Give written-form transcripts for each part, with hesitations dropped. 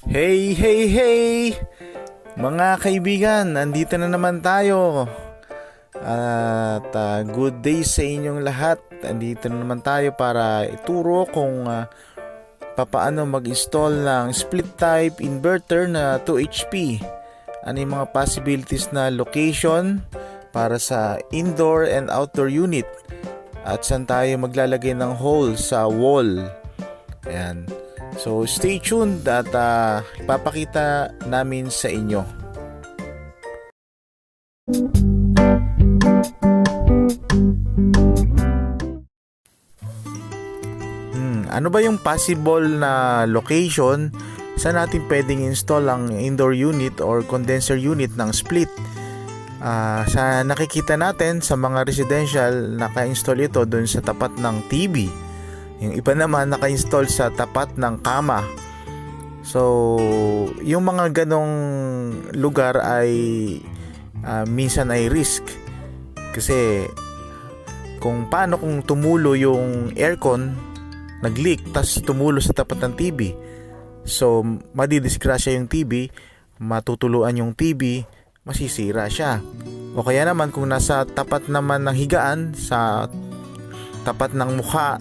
Hey, hey, hey! Mga kaibigan, nandito na naman tayo. At good day sa inyong lahat. Nandito na naman tayo para ituro kung papaano mag-install ng split type inverter na 2HP. Ano yung mga possibilities na location para sa indoor and outdoor unit. At saan tayo maglalagay ng hole sa wall. Ayan. So stay tuned at ipapakita namin sa inyo. Ano ba yung possible na location saan natin pwedeng install ang indoor unit or condenser unit ng split? Sa nakikita natin sa mga residential, naka-install ito doon sa tapat ng TV. Yung iba naman naka-install sa tapat ng kama. So, yung mga ganong lugar ay minsan ay risk. Kasi kung paano kung tumulo yung aircon, nag-leak, tas tumulo sa tapat ng TV. So, madidisgrasya yung TV, matutuluan yung TV, masisira siya. O kaya naman kung nasa tapat naman ng higaan, sa tapat ng mukha,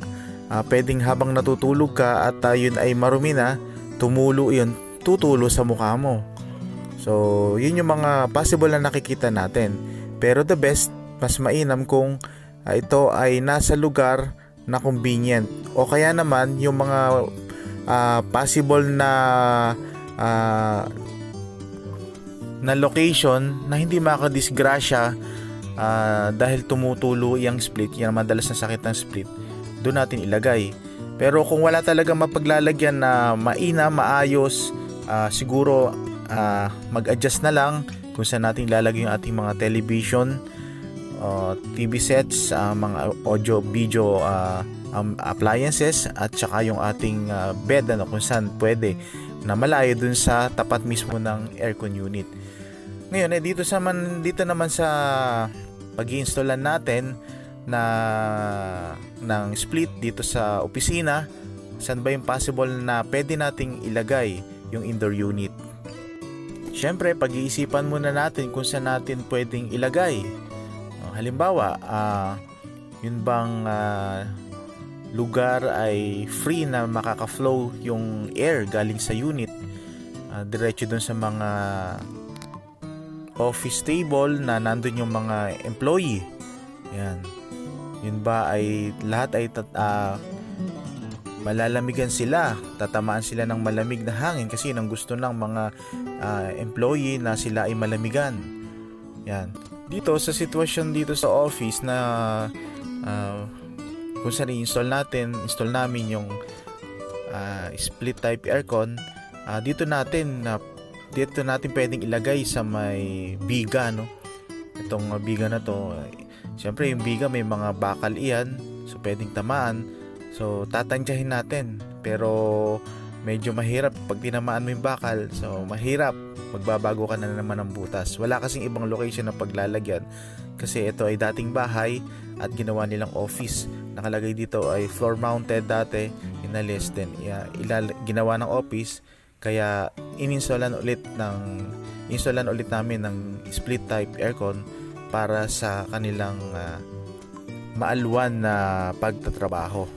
pwedeng habang natutulog ka at yun ay marumi na, tumulo yun, tutulo sa mukha mo. So, yun yung mga possible na nakikita natin. Pero the best, mas mainam kung ito ay nasa lugar na convenient. O kaya naman, yung mga possible na location na hindi makadisgrasya dahil tumutulo yung split, yung madalas na sakit ng split, doon natin ilagay. Pero kung wala talaga mapaglalagyan na maayos, siguro mag-adjust na lang kung saan natin ilalagay yung ating mga television, TV sets, mga audio video appliances, at saka yung ating bed, kung saan pwede na malayo dun sa tapat mismo ng aircon unit. Ngayon dito naman sa pag-i-installan natin ng split dito sa opisina, saan ba yung possible na pwede nating ilagay yung indoor unit. Syempre, pag-iisipan muna natin kung saan natin pwedeng ilagay. Halimbawa, yun bang lugar ay free na makaka-flow yung air galing sa unit, diretso dun sa mga office table na nandun yung mga employee. Yan. Yun ba ay lahat ay malalamigan sila, tatamaan sila ng malamig na hangin kasi yun ang gusto ng mga employee, na sila ay malamigan. Yan. Dito sa sitwasyon dito sa office na kung saan install namin yung split type aircon, dito natin pwedeng ilagay sa may biga, no? Itong biga na to, siyempre yung biga may mga bakal iyan, so pwedeng tamaan. So tatansyahin natin, pero medyo mahirap pag tinamaan mo yung bakal. So mahirap, magbabago ka na naman ng butas. Wala kasing ibang location na paglalagyan kasi ito ay dating bahay at ginawa nilang office. Nakalagay dito ay floor mounted dati, inalis din ginawa ng office, kaya ininstalan ulit namin ng split type aircon para sa kanilang maalwan na pagtatrabaho.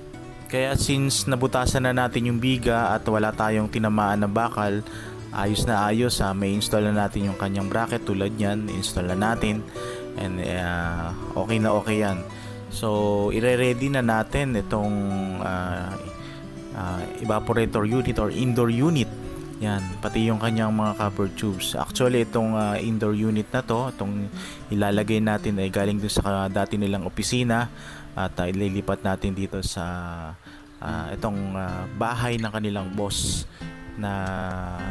Kaya since nabutasan na natin yung biga at wala tayong tinamaan na bakal, ayos na ayos, may install na natin yung kanyang bracket tulad yan, install na natin, and okay na okay yan. So ire-ready na natin itong evaporator unit or indoor unit. Yan, pati yung kanyang mga copper tubes. Actually, itong indoor unit na to, itong ilalagay natin ay galing dun sa dati nilang opisina, at ililipat natin dito sa itong bahay ng kanilang boss na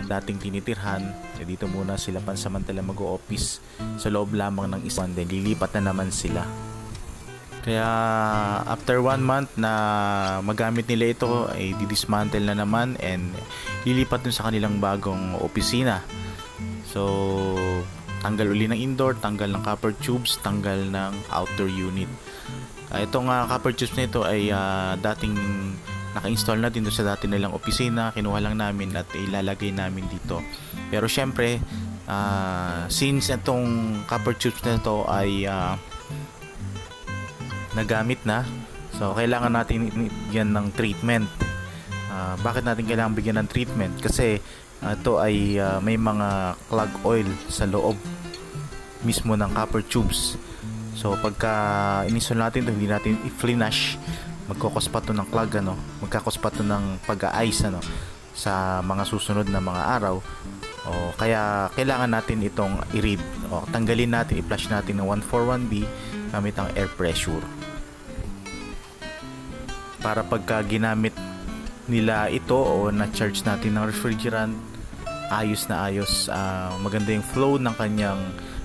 dating tinitirhan. Dito muna sila pansamantala mag-o-office, sa loob lamang ng isang, then lilipat na naman sila. Kaya after 1 month na magamit nila ito, ay didismantle na naman and lilipat dun sa kanilang bagong opisina. So tanggal uli ng indoor, tanggal ng copper tubes, tanggal ng outdoor unit. Itong copper tubes na ito ay dating naka-install na din doon sa dati nilang opisina, kinuha lang namin at ilalagay namin dito. Pero syempre, since itong copper tubes na ito ay nagamit na, so kailangan natin bigyan ng treatment. Bakit natin kailangan bigyan ng treatment? Kasi ito ay may mga clog oil sa loob mismo ng copper tubes. So pagka in-install natin ito, hindi natin i-flush, magkakos pa to ng clog, magkakos pa to ng pag-a-ice sa mga susunod na mga araw. Kaya kailangan natin itong i-read, tanggalin natin, i-flush natin ng 141B gamit ang air pressure, para pagka ginamit nila ito o na-charge natin ng refrigerant, ayos na ayos, maganda yung flow ng kanyang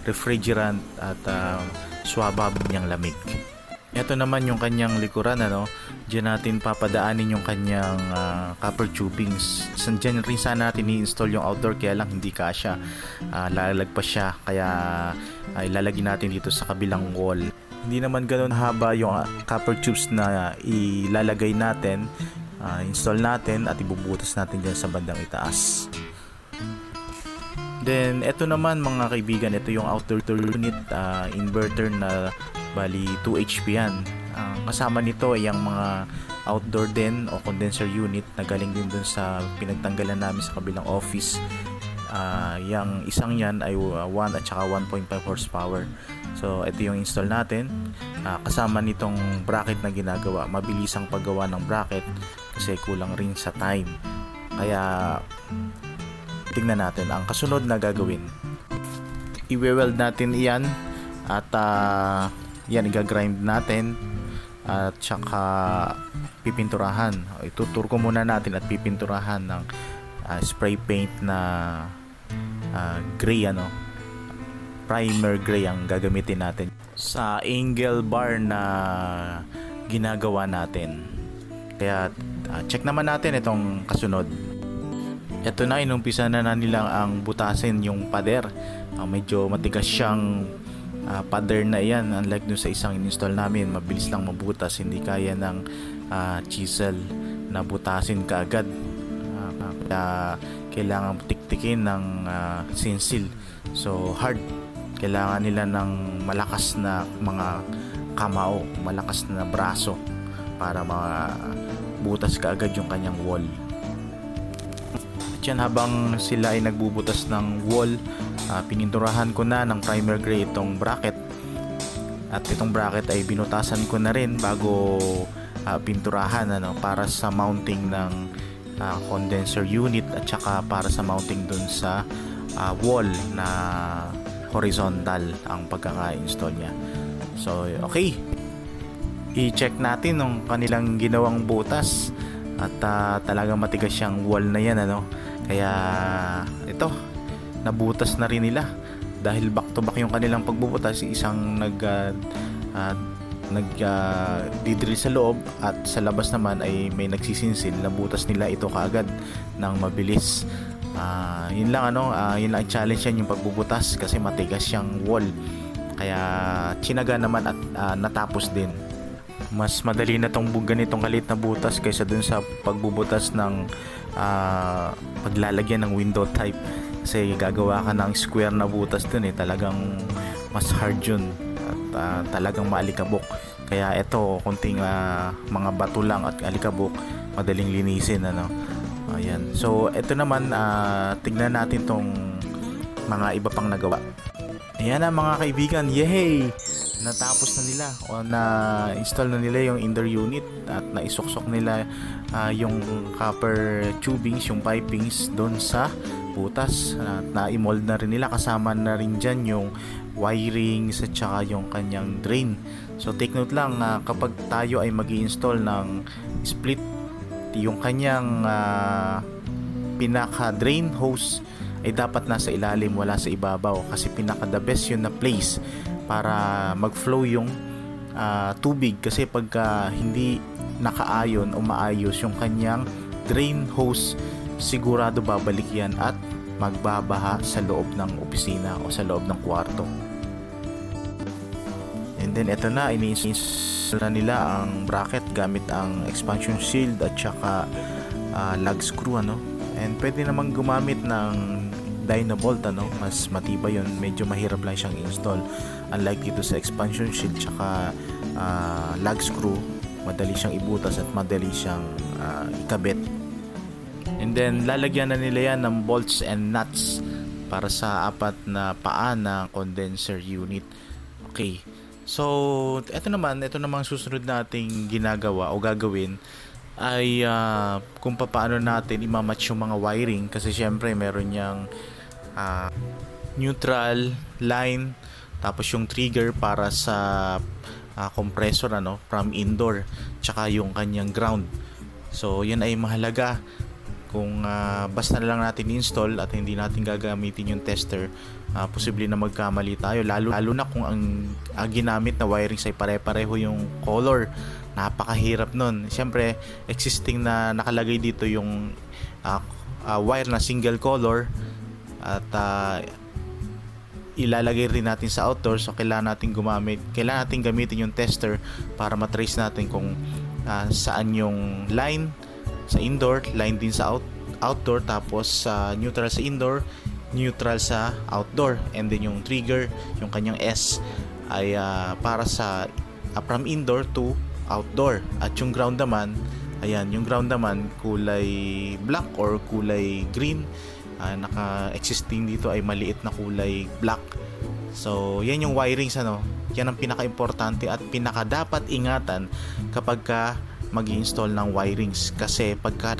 refrigerant at swabab niyang lamig. Ito naman yung kanyang likuran, diyan natin papadaanin yung kanyang copper tubings. Diyan rin sana natin i-install yung outdoor, kaya lang hindi kasya, lalagpas siya, kaya ilalagay natin dito sa kabilang wall. Hindi naman ganoon haba yung copper tubes na ilalagay natin, install natin at ibubutas natin dyan sa bandang itaas. Then ito naman mga kaibigan, ito yung outdoor unit, inverter na bali 2 HP yan. Kasama nito ay yung mga outdoor din o condenser unit na galing din dun sa pinagtanggalan namin sa kabilang office. Yung isang yan ay 1 at saka 1.5 horsepower. So ito yung install natin, kasama nitong bracket na ginagawa. Mabilis ang paggawa ng bracket kasi kulang rin sa time. Kaya tingnan natin ang kasunod na gagawin. I-weld natin iyan at yan, i-grind natin at saka pipinturahan. Ituturo ko muna natin at pipinturahan ng spray paint na gray, primer gray ang gagamitin natin sa angle bar na ginagawa natin. Kaya check naman natin itong kasunod. Ito na, inumpisa na nilang ang butasin yung pader. Medyo matigas siyang pader na yan, unlike dun sa isang install namin, mabilis lang mabutas, hindi kaya ng chisel na butasin kaagad. Kaya kailangan tiktikin ng sinsil, so hard. Kailangan nila ng malakas na mga kamao, malakas na braso para mabutas kaagad yung kanyang wall. Yan, habang sila ay nagbubutas ng wall, pininturahan ko na ng primer gray itong bracket, at itong bracket ay binutasan ko na rin bago pinturahan, para sa mounting ng condenser unit at saka para sa mounting dun sa wall na horizontal ang pagkaka-install niya. So okay, i-check natin ng kanilang ginawang butas at talagang matigas siyang wall na yan, kaya ito, nabutas na rin nila dahil back to back yung kanilang pagbubutas. Isang didrill sa loob at sa labas naman ay may nagsisinsil. Nabutas nila ito kaagad ng mabilis. Yun lang, yun lang challenge yan, yung pagbubutas, kasi matigas siyang wall. Kaya tsinaga naman at natapos din. Mas madali na tong ganitong kalit na butas kaysa dun sa pagbubutas ng paglalagyan ng window type, kasi gagawa ka ng square na butas dun, talagang mas hard yun at talagang maalikabok. Kaya ito, kunting mga bato lang at alikabok, madaling linisin, ayan. So ito naman, tignan natin tong mga iba pang nagawa. Ayan na mga kaibigan, yay! Natapos na nila o na-install na nila yung indoor unit at naisuksok nila yung copper tubings, yung pipings doon sa butas. Na-mold na rin nila, kasama na rin dyan yung wirings at saka yung kanyang drain. So take note lang, kapag tayo ay mag-i-install ng split, yung kanyang pinaka drain hose ay dapat nasa ilalim, wala sa ibabaw, kasi pinaka the best yun na place para mag-flow yung tubig. Kasi pagka hindi nakaayon o maayos yung kanyang drain hose, sigurado babalik yan at magbabaha sa loob ng opisina o sa loob ng kwarto. And then ito na, ini-install na nila ang bracket gamit ang expansion shield at saka lug screw, ano. And pwede namang gumamit ng Dynabolt, ano, mas matibay yun, medyo mahirap lang siyang install, unlike dito sa expansion shield tsaka lug screw, madali siyang ibutas at madali siyang ikabit. And then lalagyan na nila yan ng bolts and nuts para sa apat na paa na condenser unit. Okay, so ito namang susunod nating ginagawa o gagawin ay kung paano natin imamatch yung mga wiring, kasi syempre meron niyang neutral line, tapos yung trigger para sa compressor, ano, from indoor, tsaka yung kanyang ground. So yan ay mahalaga. Kung basta na lang natin install at hindi natin gagamitin yung tester, posible na magkamali tayo, lalo na kung ang ginamit na wiring ay pare-pareho yung color. Napakahirap nun. Siyempre, existing na nakalagay dito yung wire na single color at ilalagay rin natin sa outdoor, so kailangan natin gamitin yung tester para matrace natin kung saan yung line sa indoor, line din sa outdoor, tapos neutral sa indoor, neutral sa outdoor, and then yung trigger, yung kanyang S ay para sa from indoor to outdoor, at yung ground naman, ayan, yung ground naman kulay black or kulay green. Naka-existing dito ay maliit na kulay black. So yan yung wirings, ano, yan ang pinaka-importante at pinaka-dapat ingatan kapag mag-install ng wirings, kasi pagka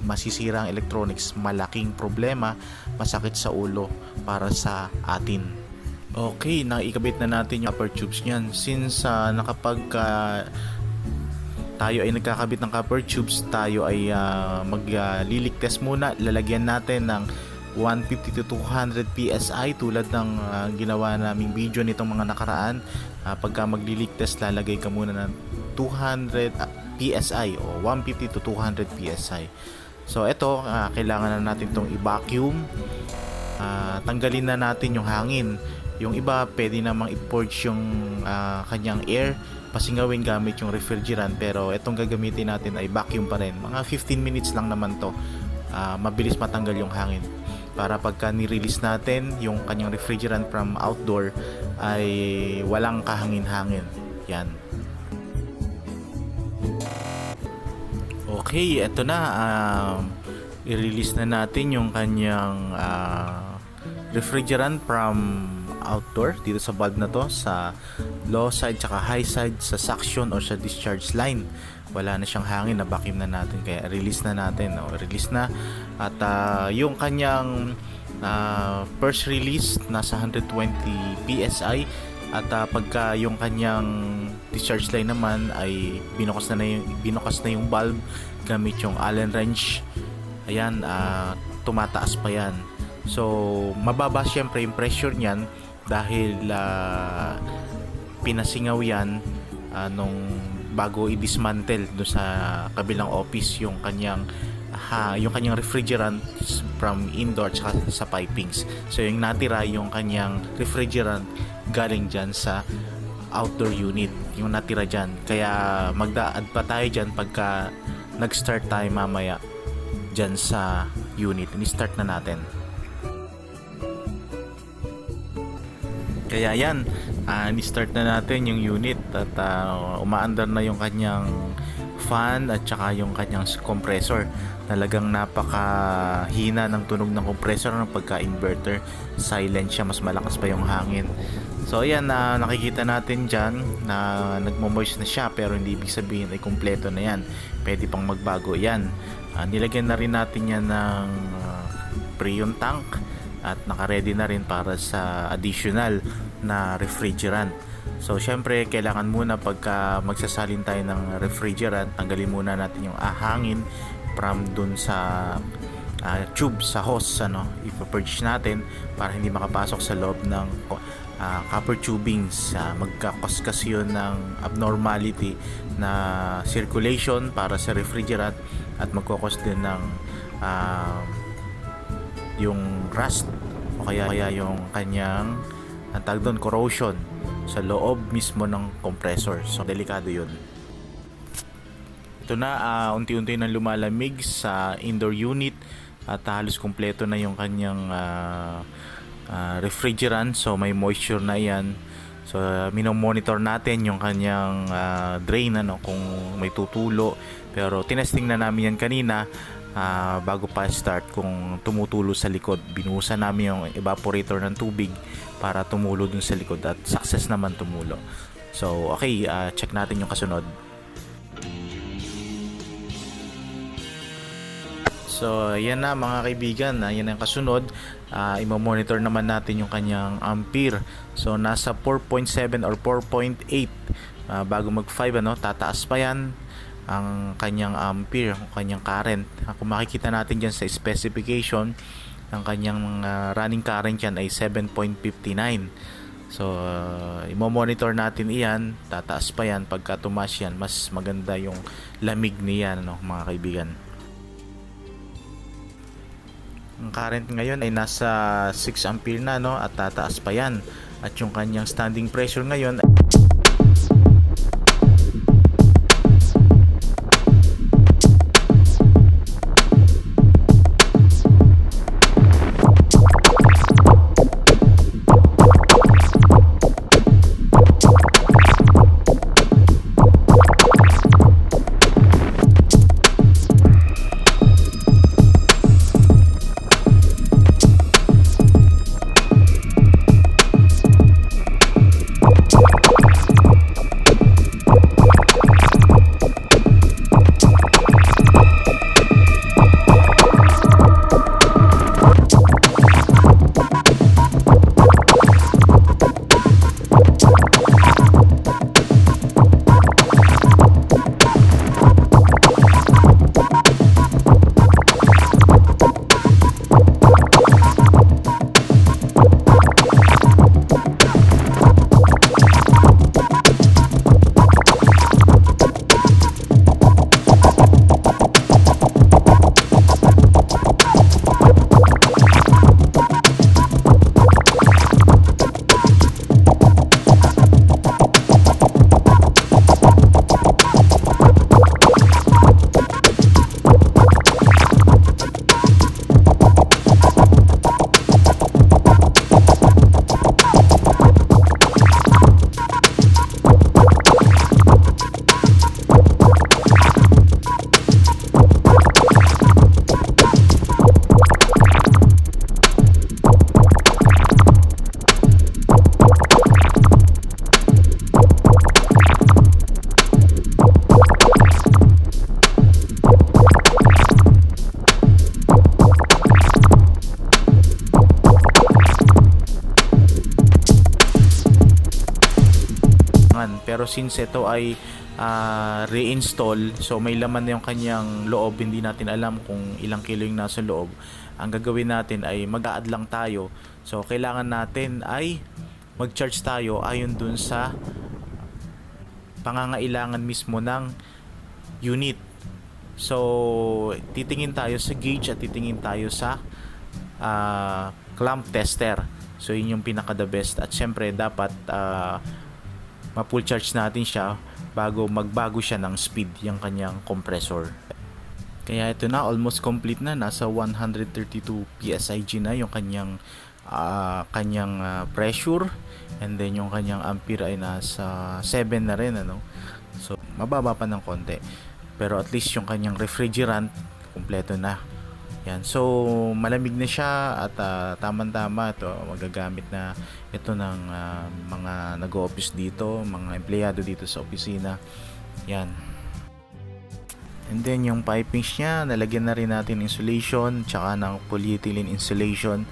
masisira ang electronics, malaking problema, masakit sa ulo para sa atin. Okay, naikabit na natin yung copper tubes niyan. Since tayo ay nagkakabit ng copper tubes, tayo ay mag-leak test muna. Lalagyan natin ng 150 to 200 PSI tulad ng ginawa naming video nitong mga nakaraan. Pagka mag-leak test, lalagay ka muna ng 200 PSI o 150 to 200 PSI. So ito, kailangan na natin itong i-vacuum. Tanggalin na natin yung hangin. Yung iba pwede namang i-purge yung kanyang air, pasingawin gamit yung refrigerant, pero itong gagamitin natin ay vacuum pa rin. Mga 15 minutes lang naman to. Mabilis matanggal yung hangin, para pagka ni-release natin yung kanyang refrigerant from outdoor ay walang kahangin-hangin. Yan. Okay, eto na. I-release na natin yung kanyang refrigerant from outdoor dito sa valve na to, sa low side tsaka high side, sa suction or sa discharge line. Wala na siyang hangin, na vacuum na natin, kaya release na natin. Release na. At yung kanyang first release nasa 120 PSI, at pagka yung kanyang discharge line naman ay binukas na yung valve gamit yung Allen wrench. Ayan, tumataas pa yan. So mababa syempre yung pressure niyan dahil pinasingaw yan nung bago i-dismantle do sa kabilang office yung kanyang refrigerant from indoor tsaka sa pipings. So yung natira, yung kanyang refrigerant galing dyan sa outdoor unit, yung natira dyan. Kaya magda-add pa tayo dyan pagka nag-start tayo mamaya dyan sa unit. Ini-start na natin. Kaya yan, ni-start na natin yung unit at umaandar na yung kanyang fan at saka yung kanyang compressor. Talagang napakahina ng tunog ng compressor ng pagka-inverter. Silent siya, mas malakas pa yung hangin. So ayan, nakikita natin dyan na nagmo-moist na siya, pero hindi ibig sabihin ay kumpleto na yan. Pwede pang magbago yan. Nilagyan na rin natin yan ng Freon tank at naka-ready na rin para sa additional na refrigerant. So syempre kailangan muna pagka magsasalin tayo ng refrigerant, tanggalin muna natin yung hangin from dun sa tube, sa hose, i-purge natin para hindi makapasok sa loob ng copper tubings. Magkakaskas yun ng abnormality na circulation para sa refrigerant at magkakos din ng yung rust o kaya yung kanyang ang tawag doon, corrosion sa loob mismo ng compressor. So delikado yun. Ito na, unti-unti na lumalamig sa indoor unit at halos kumpleto na yung kanyang refrigerant. So may moisture na yan. So minomonitor natin yung kanyang drain, kung may tutulo. Pero tinesting na namin yan kanina bago pa start kung tumutulo sa likod. Binuhusan namin yung evaporator ng tubig para tumulo dun sa likod at success naman tumulo. So okay, check natin yung kasunod. So yan na mga kaibigan, yan ang kasunod. I-monitor naman natin yung kanyang ampere. So nasa 4.7 or 4.8 bago mag 5, tataas pa yan ang kanyang ampere, ang kanyang current. Kung makikita natin dyan sa specification, ang kanyang running current yan ay 7.59. So i-monitor natin iyan, tataas pa yan. Pagka tumaas yan, mas maganda yung lamig niyan, mga kaibigan. Ang current ngayon ay nasa 6 ampere na, at tataas pa yan. At yung kanyang standing pressure ngayon pero since ito ay reinstall, so may laman na yung kanyang loob, hindi natin alam kung ilang kilo yung nasa loob. Ang gagawin natin ay mag-a-add lang tayo. So kailangan natin ay mag-charge tayo ayon dun sa pangangailangan mismo ng unit. So titingin tayo sa gauge at titingin tayo sa clamp tester. So yun yung pinaka the best, at syempre dapat ma-full charge natin siya bago magbago siya ng speed yung kanyang compressor. Kaya ito na, almost complete na, nasa 132 PSIG na yung kanyang pressure, and then yung kanyang ampere ay nasa 7 na rin, so mababa pa ng konti, pero at least yung kanyang refrigerant kumpleto na yan. So malamig na siya at tamang-tama ito, magagamit na ito ng mga nag-o-office dito, mga empleyado dito sa opisina. Yan. And then yung pipings niya, nalagyan na rin natin insulation tsaka ng polyethylene insulation.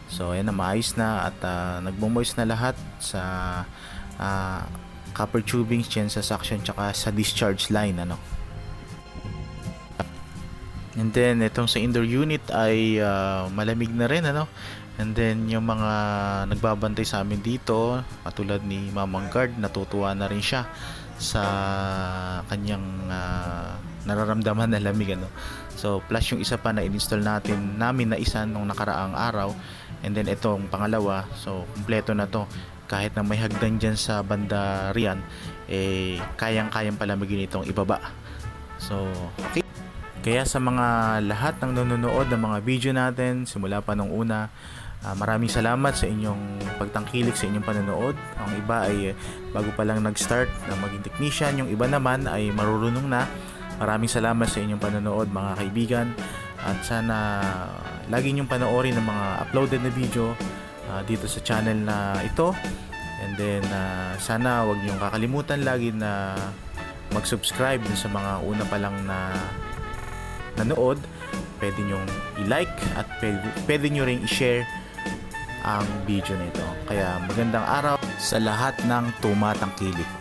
So ayan na, maayos na at nagmo-moist na lahat sa copper tubings dyan sa suction tsaka sa discharge line, And then itong sa indoor unit ay malamig na rin, And then yung mga nagbabantay sa amin dito, katulad ni Mamang Guard, natutuwa na rin siya sa kanyang nararamdaman na lamig, So plus yung isa pa na in-install namin na isa nung nakaraang araw, And then itong pangalawa, so kumpleto na to. Kahit na may hagdan dyan sa banda riyan, kayang-kayang palamigin itong ibaba. So, okay. Kaya sa mga lahat ng nanonood ng mga video natin, simula pa nung una, maraming salamat sa inyong pagtangkilik, sa inyong panonood. Ang iba ay bago pa lang nag-start na maging technician, yung iba naman ay marurunong na. Maraming salamat sa inyong panonood mga kaibigan, at sana lagi niyong panoorin ang mga uploaded na video dito sa channel na ito. And then sana wag niyong kakalimutan lagi na mag-subscribe dun sa mga una pa lang na nanood. Pwede niyong i-like at pwede niyo ring i-share ang video nito. Kaya magandang araw sa lahat ng tumatangkilik.